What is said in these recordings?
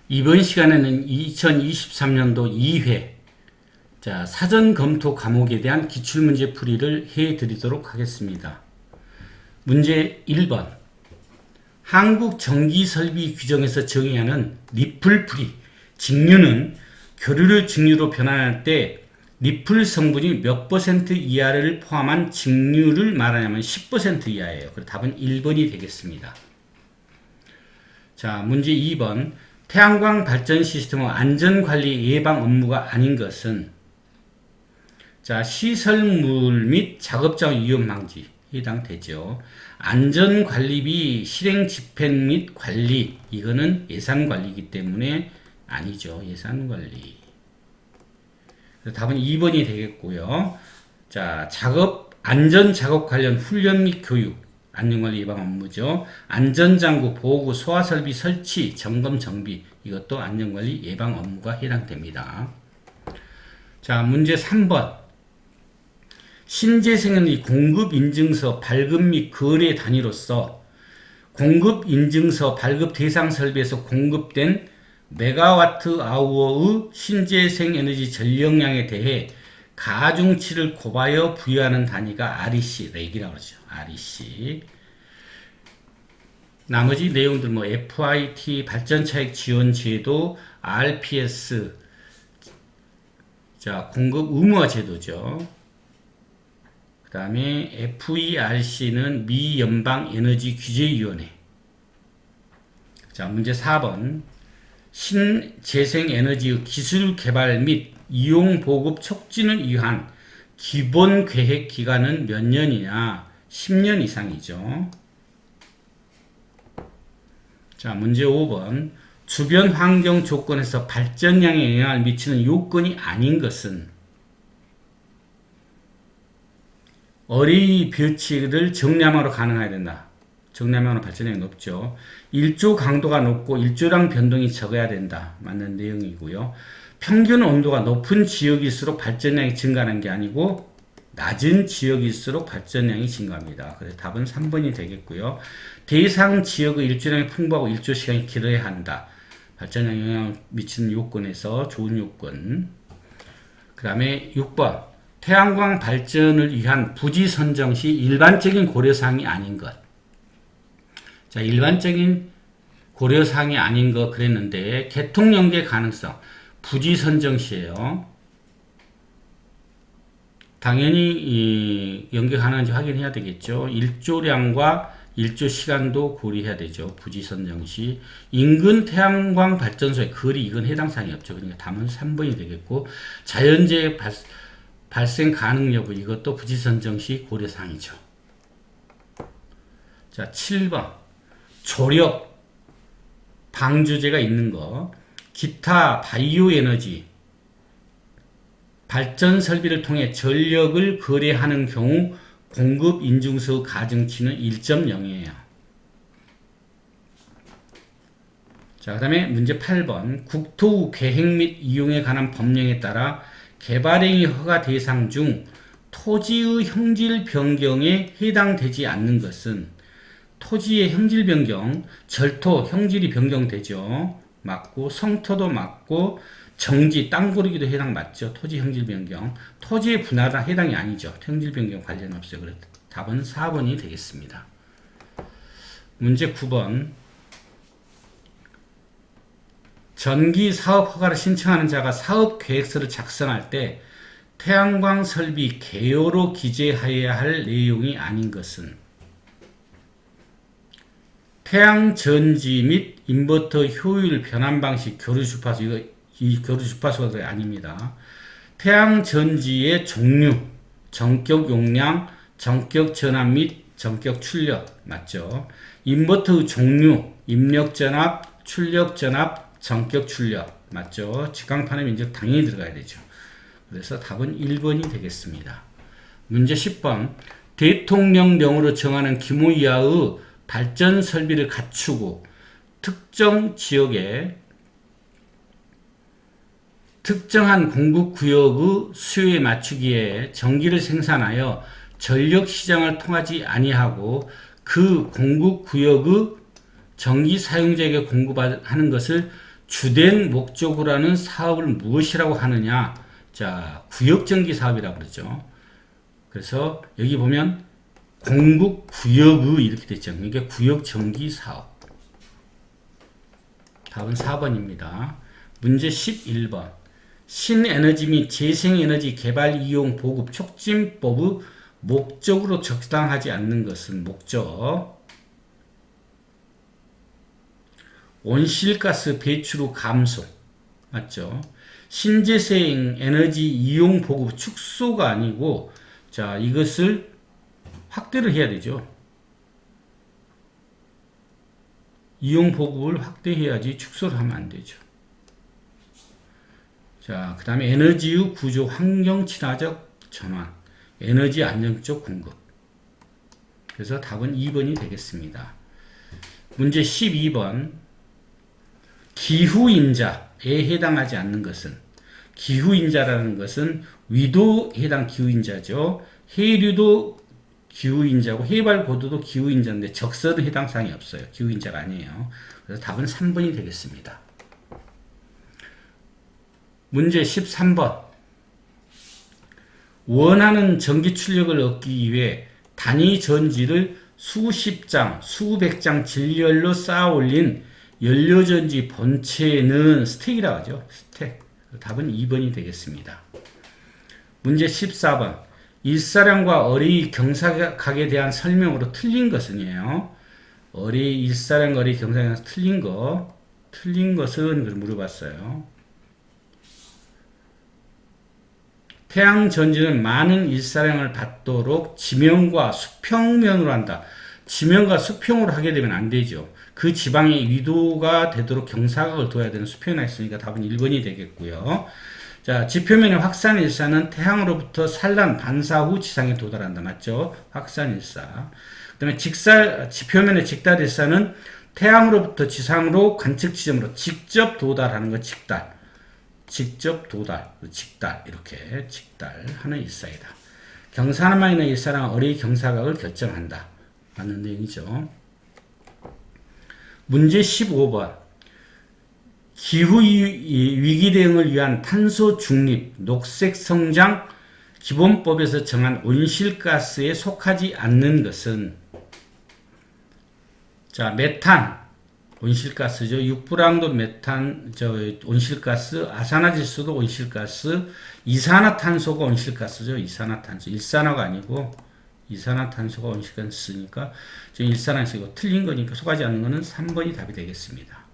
이번 시간에는 2023년도 2회 사전 검토 과목에 대한 기출문제 풀이를 해드리도록 하겠습니다. 문제 1번 한국전기설비 규정에서 정의하는 리플풀이 직류는 교류를 직류로 변환할 때 리플 성분이 몇 % 이하를 포함한 직류를 말하냐면 10% 이하예요. 그래서 답은 1번이 되겠습니다. 자, 문제 2번 태양광 발전 시스템의 안전관리 예방 업무가 아닌 것은 시설물 및 작업장 위험 방지 해당되죠. 안전관리비 실행 집행 및 관리 이거는 예산관리이기 때문에 아니죠. 예산관리. 답은 2번이 되겠고요. 안전작업 관련 훈련 및 교육 안전관리 예방 업무죠. 안전장구, 보호구, 소화설비 설치, 점검, 정비 이것도 안전관리 예방 업무가 해당됩니다. 문제 3번 신재생에너지 공급인증서 발급 및 거래 단위로서 공급인증서 발급 대상 설비에서 공급된 메가와트 아워의 신재생에너지 전력량에 대해 가중치를 곱하여 부여하는 단위가 REC, 렉이라고 그러죠. REC. 나머지 내용들 FIT, 발전차익 지원 제도, RPS, 공급 의무화 제도죠. 그 다음에 FERC는 미 연방 에너지 규제위원회. 문제 4번. 신재생에너지의 기술 개발 및 이용 보급 촉진을 위한 기본 계획 기간은 몇 년이냐? 10년 이상이죠. 문제 5번. 주변 환경 조건에서 발전량에 영향을 미치는 요건이 아닌 것은 어린이 뷰치를 정량화로 가능해야 된다. 정량화로 발전량이 높죠. 일조 강도가 높고 일조량 변동이 적어야 된다. 맞는 내용이고요. 평균 온도가 높은 지역일수록 발전량이 증가하는 게 아니고 낮은 지역일수록 발전량이 증가합니다. 그래서 답은 3번이 되겠고요. 대상 지역의 일조량이 풍부하고 일조 시간이 길어야 한다. 발전량에 영향을 미치는 요건에서 좋은 요건. 그 다음에 6번 태양광 발전을 위한 부지 선정 시 일반적인 고려사항이 아닌 것. 일반적인 고려사항이 아닌 것 그랬는데 개통 연계 가능성 부지 선정 시에요. 당연히 연계 가능한지 확인해야 되겠죠. 일조량과 일조 시간도 고려해야 되죠. 부지 선정 시 인근 태양광 발전소의 거리 이건 해당 사항이 없죠. 그러니까 답은 3번이 되겠고 자연재해 발생 가능 여부 이것도 부지 선정 시 고려 사항이죠. 7번 조력 방주제가 있는 거 기타 바이오 에너지 발전 설비를 통해 전력을 거래하는 경우 공급 인증서 가중치는 1.0이에요. 그 다음에 문제 8번 국토 계획 및 이용에 관한 법령에 따라 개발행위 허가 대상 중 토지의 형질 변경에 해당되지 않는 것은 토지의 형질 변경, 절토 형질이 변경되죠. 맞고 성토도 맞고 정지, 땅 고르기도 해당 맞죠. 토지 형질 변경. 토지의 분할은 해당이 아니죠. 형질 변경 관련 없어요. 그래서 답은 4번이 되겠습니다. 문제 9번 전기 사업 허가를 신청하는 자가 사업 계획서를 작성할 때 태양광 설비 개요로 기재하여야 할 내용이 아닌 것은 태양전지 및 인버터 효율 변환 방식 교류 주파수 이 교류 주파수가 아닙니다. 태양전지의 종류, 전격 용량, 전격 전압 및 전격 출력 맞죠? 인버터의 종류, 입력 전압, 출력 전압, 전격 출력 맞죠? 직광판의 면적 당연히 들어가야 되죠. 그래서 답은 1번이 되겠습니다. 문제 10번 대통령령으로 정하는 규모 이하의 발전 설비를 갖추고 특정 지역에 특정한 공급구역의 수요에 맞추기에 전기를 생산하여 전력시장을 통하지 아니하고 그 공급구역의 전기 사용자에게 공급하는 것을 주된 목적으로 하는 사업을 무엇이라고 하느냐? 자, 구역전기 사업이라고 그러죠. 그래서 여기 보면 공급 구역의 이렇게 됐죠. 이게 구역전기 사업. 답은 4번입니다. 문제 11번. 신에너지 및 재생에너지 개발 이용 보급 촉진법의 목적으로 적당하지 않는 것은 목적. 온실가스 배출후 감소. 맞죠? 신재생 에너지 이용 보급 축소가 아니고, 자, 이것을 확대를 해야 되죠. 이용 보급을 확대해야지 축소를 하면 안 되죠. 자, 그 다음에 에너지의 구조 환경 친화적 전환, 에너지 안정적 공급. 그래서 답은 2번이 되겠습니다. 문제 12번. 기후인자에 해당하지 않는 것은, 기후인자라는 것은 위도에 해당 기후인자죠. 해류도 기후인자고 해발고도도 기후인자인데 적설은 해당 사항이 없어요. 기후인자가 아니에요. 그래서 답은 3번이 되겠습니다. 문제 13번. 원하는 전기 출력을 얻기 위해 단위 전지를 수십 장, 수백 장 질열로 쌓아 올린 연료전지 본체는 스택이라고 하죠. 스택. 답은 2번이 되겠습니다. 문제 14번. 일사량과 어리 경사각에 대한 설명으로 틀린 것은요. 일사량과 어리 경사각에서 틀린 것은 물어봤어요. 태양 전지는 많은 일사량을 받도록 지면과 수평면으로 한다. 지면과 수평으로 하게 되면 안 되죠. 그 지방의 위도가 되도록 경사각을 둬야 되는 수평이 있으니까 답은 1번이 되겠고요. 자, 지표면의 확산일사는 태양으로부터 산란 반사 후 지상에 도달한다. 맞죠? 확산일사. 그 다음에 지표면의 직달일사는 태양으로부터 지상으로 관측 지점으로 직접 도달하는 거 직달. 직접 도달, 직달, 이렇게 직달하는 일사이다. 경사나마 있는 일사랑 어리 경사각을 결정한다. 맞는 내용이죠. 문제 15번. 기후 위기 대응을 위한 탄소 중립, 녹색 성장 기본법에서 정한 온실가스에 속하지 않는 것은, 자, 메탄, 온실가스죠. 육부랑도 메탄, 온실가스, 아산화질소도 온실가스, 이산화탄소가 온실가스죠. 이산화탄소. 일산화가 아니고, 이산화탄소가 온실가스니까, 지금 일산화탄소가 틀린 거니까 속하지 않는 거는 3번이 답이 되겠습니다.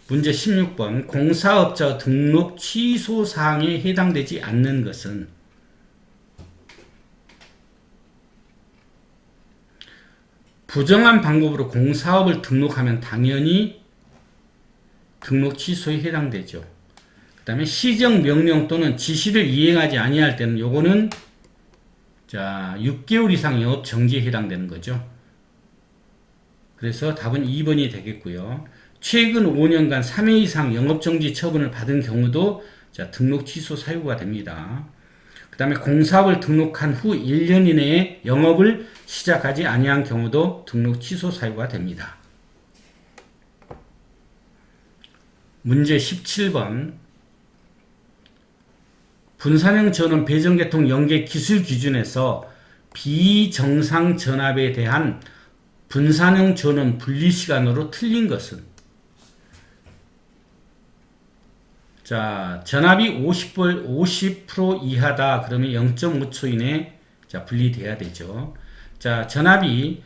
문제 16번. 공사업자 등록 취소 사항에 해당되지 않는 것은, 부정한 방법으로 공사업을 등록하면 당연히 등록 취소에 해당되죠. 그 다음에 시정 명령 또는 지시를 이행하지 아니할 때는 요거는, 자, 6개월 이상 영업 정지에 해당되는 거죠. 그래서 답은 2번이 되겠고요. 최근 5년간 3회 이상 영업정지 처분을 받은 경우도, 자, 등록 취소 사유가 됩니다. 그 다음에 공사업을 등록한 후 1년 이내에 영업을 시작하지 아니한 경우도 등록 취소 사유가 됩니다. 문제 17번. 분산형 전원 배전계통 연계 기술 기준에서 비정상 전압에 대한 분산형 전원 분리시간으로 틀린 것은, 자, 전압이 50% 이하다. 그러면 0.5초 이내에, 자, 분리돼야 되죠. 자, 전압이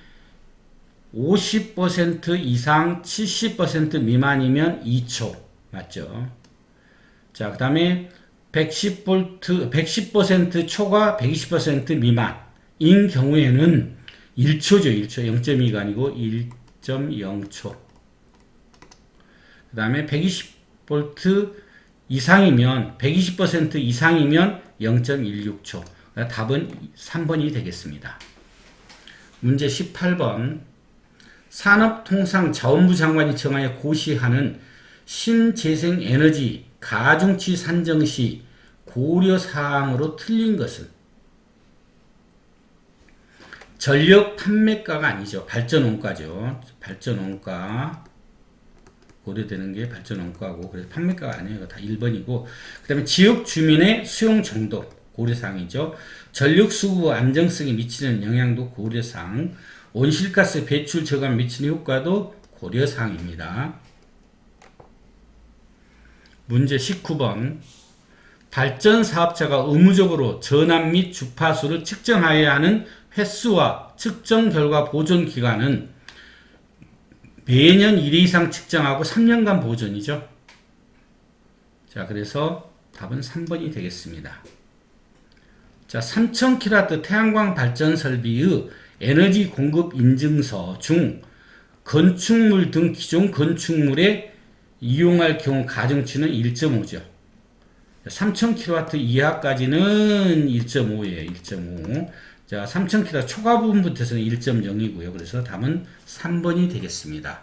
50% 이상 70% 미만이면 2초. 맞죠? 자, 그 다음에 110% 초과 120% 미만인 경우에는 1초죠. 1초. 0.2가 아니고 1.0초. 그 다음에 120V 이상이면 120% 이상이면 0.16초. 답은 3번이 되겠습니다. 문제 18번. 산업통상자원부 장관이 정하여 고시하는 신재생에너지 가중치 산정 시 고려사항으로 틀린 것은, 전력 판매가가 아니죠. 발전원가죠. 발전원가. 고려되는 게 발전 원가고, 그래서 판매가가 아니에요. 다 1번이고, 그 다음에 지역 주민의 수용 정도 고려사항이죠. 전력 수급 안정성에 미치는 영향도 고려사항, 온실가스 배출 저감 미치는 효과도 고려사항입니다. 문제 19번. 발전 사업자가 의무적으로 전압 및 주파수를 측정하여야 하는 횟수와 측정 결과 보존 기간은 매년 1회 이상 측정하고 3년간 보존이죠. 자, 그래서 답은 3번이 되겠습니다. 자, 3000kW 태양광 발전 설비의 에너지 공급 인증서 중 건축물 등 기존 건축물에 이용할 경우 가중치는 1.5죠. 3000kW 이하까지는 1.5예요. 1.5. 자, 3000kW 초과 부분부터는 1.0이고요. 그래서 답은 3번이 되겠습니다.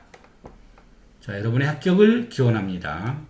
자, 여러분의 합격을 기원합니다.